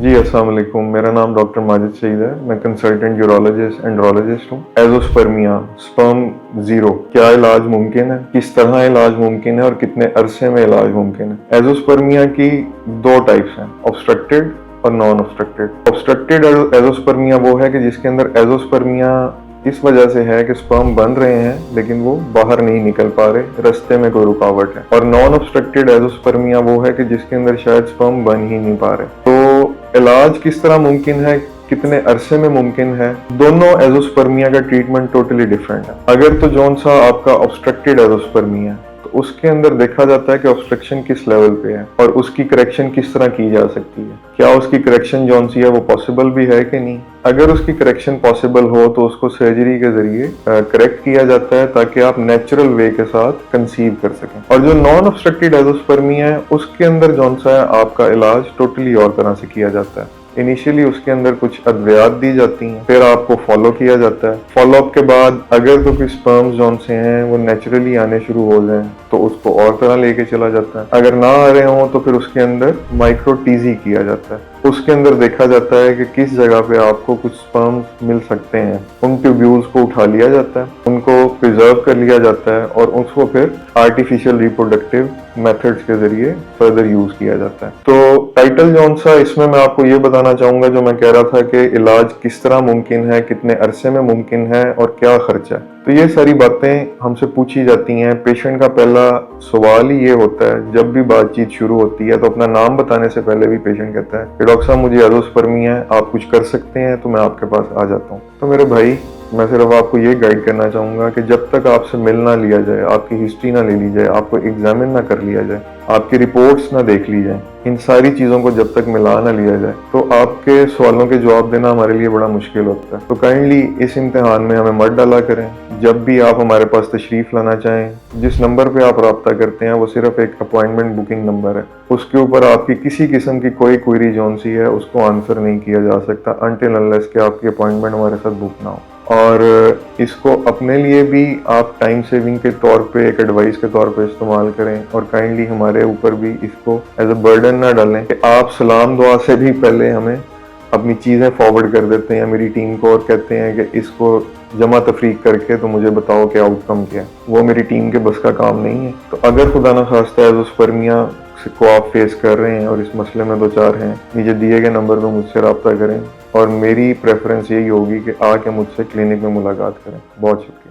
जी अस्सलाम वालेकुम। मेरा नाम डॉक्टर माजिद सईद है। मैं कंसल्टेंट यूरोलॉजिस्ट एंड्रोलॉजिस्ट हूँ। एजोस्पर्मिया, स्पर्म जीरो, क्या इलाज मुमकिन है, किस तरह इलाज मुमकिन है और कितने अरसे में इलाज मुमकिन है। एजोस्पर्मिया की दो टाइप्स हैं, ऑब्स्ट्रक्टेड और नॉन ऑब्स्ट्रक्टेड। ऑब्स्ट्रक्टेड एजोस्पर्मिया वो है कि जिसके अंदर एजोस्पर्मिया इस वजह से है कि स्पर्म बन रहे हैं लेकिन वो बाहर नहीं निकल पा रहे, रास्ते में कोई रुकावट है। और नॉन ऑब्स्ट्रक्टेड एजोस्पर्मिया वो है कि जिसके अंदर शायद स्पर्म बन ही नहीं पा रहे। तो इलाज किस तरह मुमकिन है, कितने अरसे में मुमकिन है, दोनों एजोस्पर्मिया का ट्रीटमेंट टोटली डिफरेंट है। अगर तो जौन सा आपका ऑब्स्ट्रक्टेड एजोस्पर्मिया है तो उसके अंदर देखा जाता है कि ऑब्स्ट्रक्शन किस लेवल पे है और उसकी करेक्शन किस तरह की जा सकती है। क्या उसकी करेक्शन जौन सी है वो पॉसिबल भी है कि नहीं। अगर उसकी करेक्शन पॉसिबल हो तो उसको सर्जरी के जरिए करेक्ट किया जाता है ताकि आप नेचुरल वे के साथ कंसीव कर सकें। और जो नॉन ऑब्स्ट्रक्टेड एजोस्पर्मिया है उसके अंदर जौन सा है आपका इलाज टोटली और तरह से किया जाता है। इनिशियली उसके अंदर कुछ अद्वियात दी जाती हैं, फिर आपको फॉलो किया जाता है। फॉलोअप के बाद अगर तो कोई स्पर्म्स जौन से हैं वो नेचुरली आने शुरू हो जाएं तो उसको और तरह लेके चला जाता है। अगर ना आ रहे हों तो फिर उसके अंदर माइक्रो टीजी किया जाता है। उसके अंदर देखा जाता है कि किस जगह पे आपको कुछ स्पर्म्स मिल सकते हैं। उन ट्यूब्यूल्स को उठा लिया जाता है, उनको प्रिजर्व कर लिया जाता है और उसको फिर आर्टिफिशियल रिप्रोडक्टिव मेथड्स के जरिए फर्दर यूज किया जाता है। तो टाइटल जौन सा इसमें मैं आपको ये बताना चाहूंगा जो मैं कह रहा था कि इलाज किस तरह मुमकिन है, कितने अरसे में मुमकिन है और क्या खर्चा है। तो ये सारी बातें हमसे पूछी जाती हैं। पेशेंट का पहला सवाल ही ये होता है, जब भी बातचीत शुरू होती है तो अपना नाम बताने से पहले भी पेशेंट कहता है कि डॉक्टर साहब मुझे एजोस्पर्मिया है, आप कुछ कर सकते हैं तो मैं आपके पास आ जाता हूँ। तो मेरे भाई मैं सिर्फ आपको ये गाइड करना चाहूंगा कि जब तक आपसे मिल ना लिया जाए, आपकी हिस्ट्री ना ले ली जाए, आपको एग्जामिन ना कर लिया जाए, आपकी रिपोर्ट्स ना देख ली जाए, इन सारी चीज़ों को जब तक मिला ना लिया जाए तो आपके सवालों के जवाब देना हमारे लिए बड़ा मुश्किल होता है। तो काइंडली इस इम्तिहान में हमें मत डाला करें। जब भी आप हमारे पास तशरीफ़ लाना चाहें, जिस नंबर पे आप रब्ता करते हैं वो सिर्फ एक अपॉइंटमेंट बुकिंग नंबर है। उसके ऊपर आपकी किसी किस्म की कोई क्वेरी जौन सी है उसको आंसर नहीं किया जा सकता अनटिल अनलेस कि आपकी अपॉइंटमेंट हमारे साथ बुक ना हो। और इसको अपने लिए भी आप टाइम सेविंग के तौर पे एक एडवाइस के तौर पे इस्तेमाल करें और काइंडली हमारे ऊपर भी इसको एज अ बर्डन ना डालें कि आप सलाम दुआ से भी पहले हमें अपनी चीज़ें फॉरवर्ड कर देते हैं मेरी टीम को और कहते हैं कि इसको जमा तफरीक करके तो मुझे बताओ कि आउटकम क्या है। वो मेरी टीम के बस का काम नहीं है। तो अगर खुदा न खास्ता एजोस्पर्मिया को आप फेस कर रहे हैं और इस मसले में दो चार हैं, नीचे दिए गए नंबर पर मुझसे रब्ता करें और मेरी प्रेफरेंस यही होगी कि आके मुझसे क्लिनिक में मुलाकात करें। बहुत शुक्रिया।